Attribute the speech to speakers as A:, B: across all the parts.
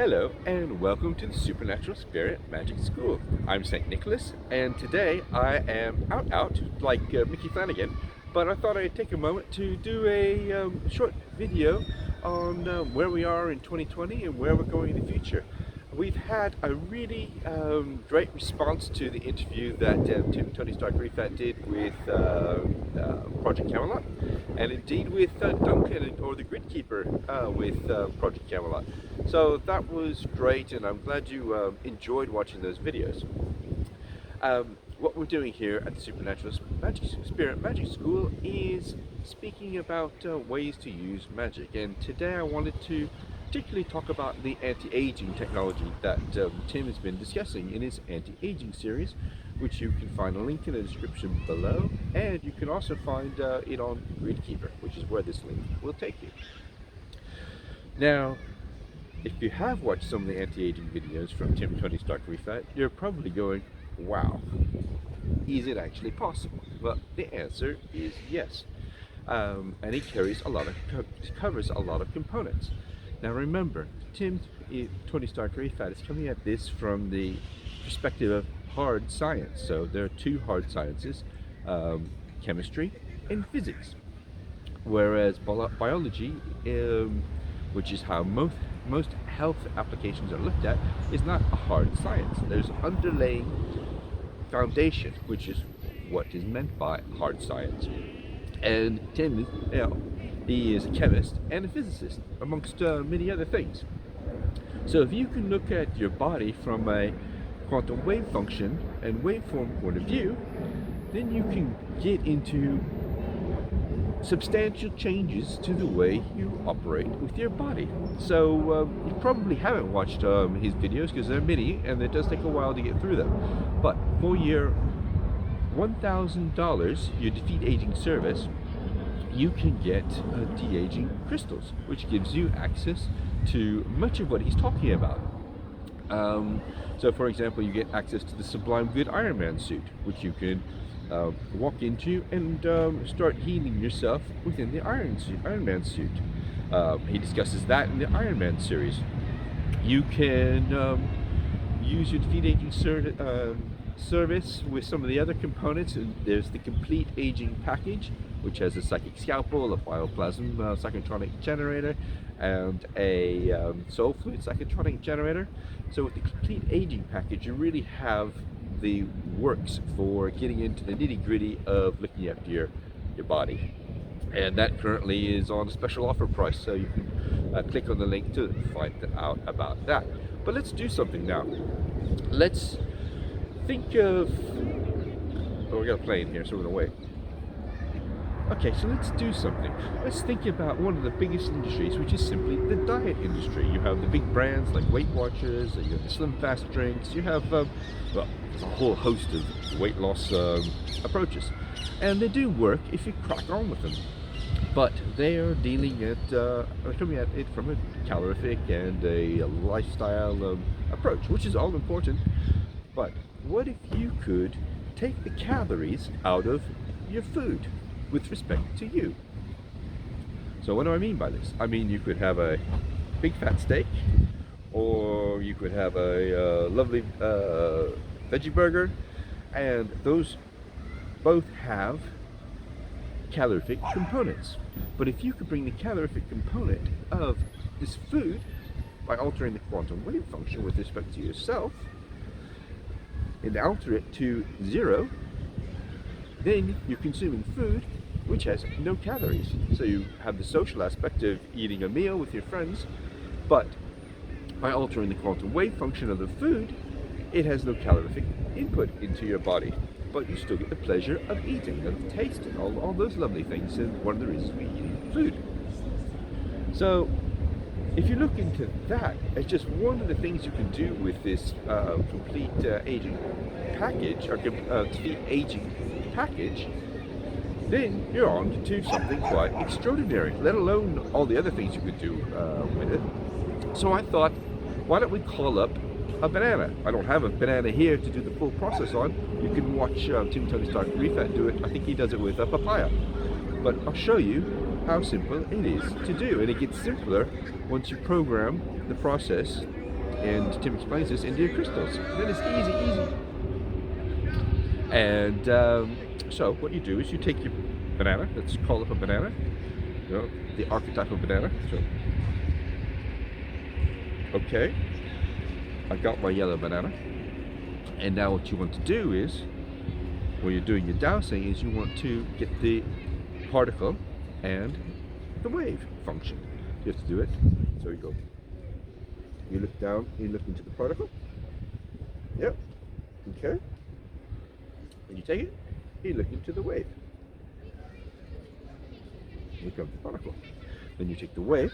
A: Hello and welcome to the Supernatural Spirit Magic School. I'm St. Nicholas and today I am out like Mickey Flanagan, but I thought I'd take a moment to do a short video on where we are in 2020 and where we're going in the future. We've had a really great response to the interview that Tim Tony Stark Rifat did with Project Camelot, and indeed with Duncan, or the Grid Keeper, with Project Camelot. So that was great, and I'm glad you enjoyed watching those videos. What we're doing here at the Supernatural Spirit Magic School is speaking about ways to use magic, and today I wanted to particularly talk about the anti-aging technology that Tim has been discussing in his anti-aging series, which you can find a link in the description below, and you can also find it on Grid Keeper, which is where this link will take you. Now, if you have watched some of the anti-aging videos from Tim Tony Stark Rifat, you're probably going, wow, is it actually possible? Well, the answer is yes, and he covers a lot of components. Now remember, Tim Tony Stark Rifat is coming at this from the perspective of hard science. So there are two hard sciences, chemistry and physics. Whereas biology, which is how most health applications are looked at, is not a hard science. There's underlying foundation, which is what is meant by hard science. And Tim, he is a chemist and a physicist, amongst many other things. So if you can look at your body from a quantum wave function and waveform point of view, then you can get into substantial changes to the way you operate with your body. So you probably haven't watched his videos because they're many and it does take a while to get through them. But for your $1,000, your Defeat Aging service, you can get de-aging crystals, which gives you access to much of what he's talking about. So for example, you get access to the Sublime Good Iron Man suit, which you can walk into and start healing yourself within the Iron Man suit. He discusses that in the Iron Man series. You can use your Defeat Aging service with some of the other components, and there's the Complete Aging package, which has a psychic scalpel, a bioplasm psychotronic generator, and a soul fluid psychotronic generator. So with the Complete Aging package, you really have the works for getting into the nitty-gritty of looking after your body. And that currently is on a special offer price, so you can click on the link to find out about that. But let's do something now. Let's think of, oh, we got a plane here, so we're gonna wait. Okay, so let's do something. Let's think about one of the biggest industries, which is simply the diet industry. You have the big brands like Weight Watchers, you have the Slim Fast drinks, you have, well, there's a whole host of weight loss approaches. And they do work if you crack on with them. But they are coming at it from a calorific and a lifestyle approach, which is all important. But what if you could take the calories out of your food with respect to you? So what do I mean by this? I mean, you could have a big fat steak, or you could have a lovely veggie burger, and those both have calorific components. But if you could bring the calorific component of this food by altering the quantum wave function with respect to yourself and alter it to 0, then you're consuming food which has no calories. So you have the social aspect of eating a meal with your friends, but by altering the quantum wave function of the food, it has no calorific input into your body, but you still get the pleasure of eating, of tasting, all those lovely things, and one of the reasons we eat food. So if you look into that as just one of the things you can do with this complete aging package, or complete aging package, then you're on to something quite extraordinary, let alone all the other things you could do with it. So I thought, why don't we call up a banana? I don't have a banana here to do the full process on. You can watch Tim Tony Stark Rifat do it. I think he does it with a papaya. But I'll show you how simple it is to do, and it gets simpler once you program the process and Tim explains this, into your crystals. Then it's easy. And so what you do is you take your banana, let's call it a banana, you know, the archetype of banana. So, okay, I got my yellow banana, and now what you want to do is, when you're doing your dowsing, is you want to get the particle and the wave function. You have to do it. So you go, you look down, you look into the particle. Yep. Okay. And you take it, you look into the wave. Look up the particle. Then you take the wave,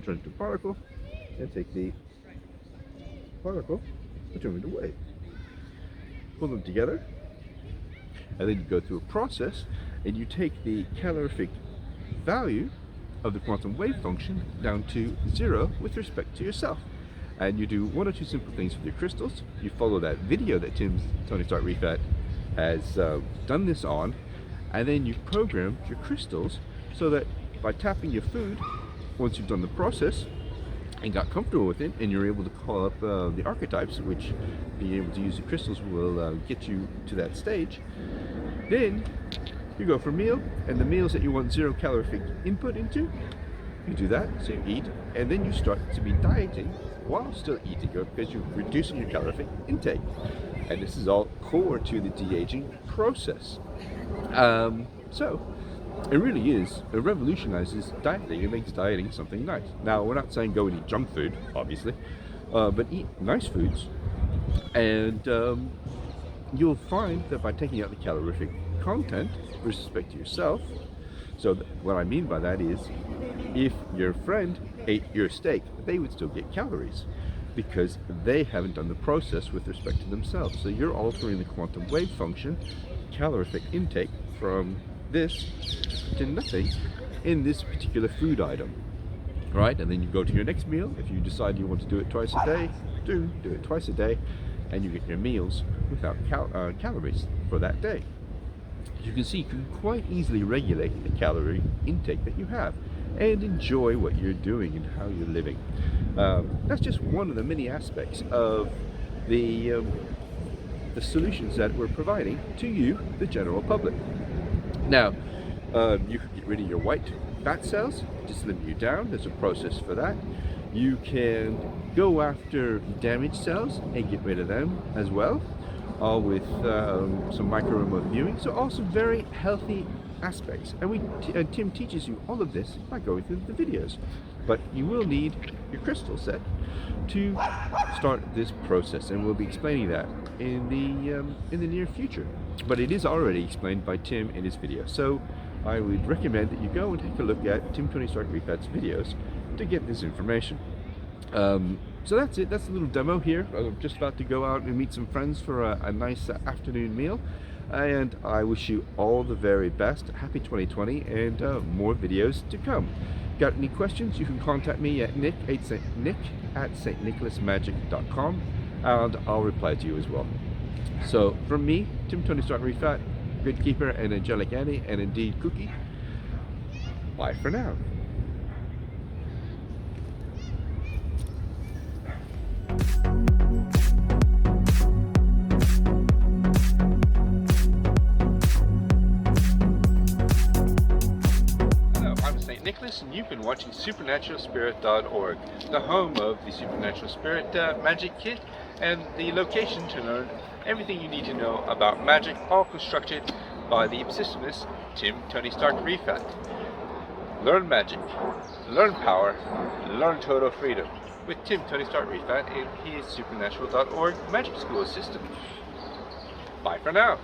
A: turn it to particle, and take the particle and turn it into wave. Pull them together, and then you go through a process, and you take the calorific value of the quantum wave function down to 0 with respect to yourself. And you do one or two simple things with your crystals. You follow that video that Tim Tony Stark Rifat has done this on, and then you program your crystals so that by tapping your food, once you've done the process and got comfortable with it, and you're able to call up the archetypes, which being able to use the crystals will get you to that stage, then you go for a meal, and the meals that you want 0 calorific input into, you do that, so you eat, and then you start to be dieting while still eating, because you're reducing your calorific intake. And this is all core to the de-aging process. So it really is, it revolutionizes dieting. It makes dieting something nice. Now, we're not saying go and eat junk food, obviously, but eat nice foods, and you'll find that by taking out the calorific content with respect to yourself. So what I mean by that is, if your friend ate your steak, they would still get calories because they haven't done the process with respect to themselves. So you're altering the quantum wave function, calorific intake, from this to nothing in this particular food item, right? And then you go to your next meal. If you decide you want to do it twice a day, do it twice a day, and you get your meals without calories for that day. As you can see, you can quite easily regulate the calorie intake that you have and enjoy what you're doing and how you're living. That's just one of the many aspects of the solutions that we're providing to you, the general public. Now, you can get rid of your white fat cells, just slim you down. There's a process for that. You can go after damaged cells and get rid of them as well, all with some micro remote viewing. So also very healthy aspects. And Tim teaches you all of this by going through the videos. But you will need your crystal set to start this process, and we'll be explaining that in the near future. But it is already explained by Tim in his video. So I would recommend that you go and take a look at Tim Tony Stark Rifat's videos to get this information. So that's it. That's a little demo here. I'm just about to go out and meet some friends for a nice afternoon meal, and I wish you all the very best. Happy 2020, and more videos to come. Got any questions? You can contact me at nick@stnicholasmagic.com, and I'll reply to you as well. So from me, Tim Tony Stark Rifat, Good Keeper, and Angelic Annie, and indeed Cookie, bye for now. Nicholas, and you've been watching supernaturalspirit.org, the home of the Supernatural Spirit Magic Kit, and the location to learn everything you need to know about magic, all constructed by the obsessionist Tim Tony Stark Rifat. Learn magic, learn power, learn total freedom with Tim Tony Stark Rifat and his supernatural.org magic school system. Bye for now.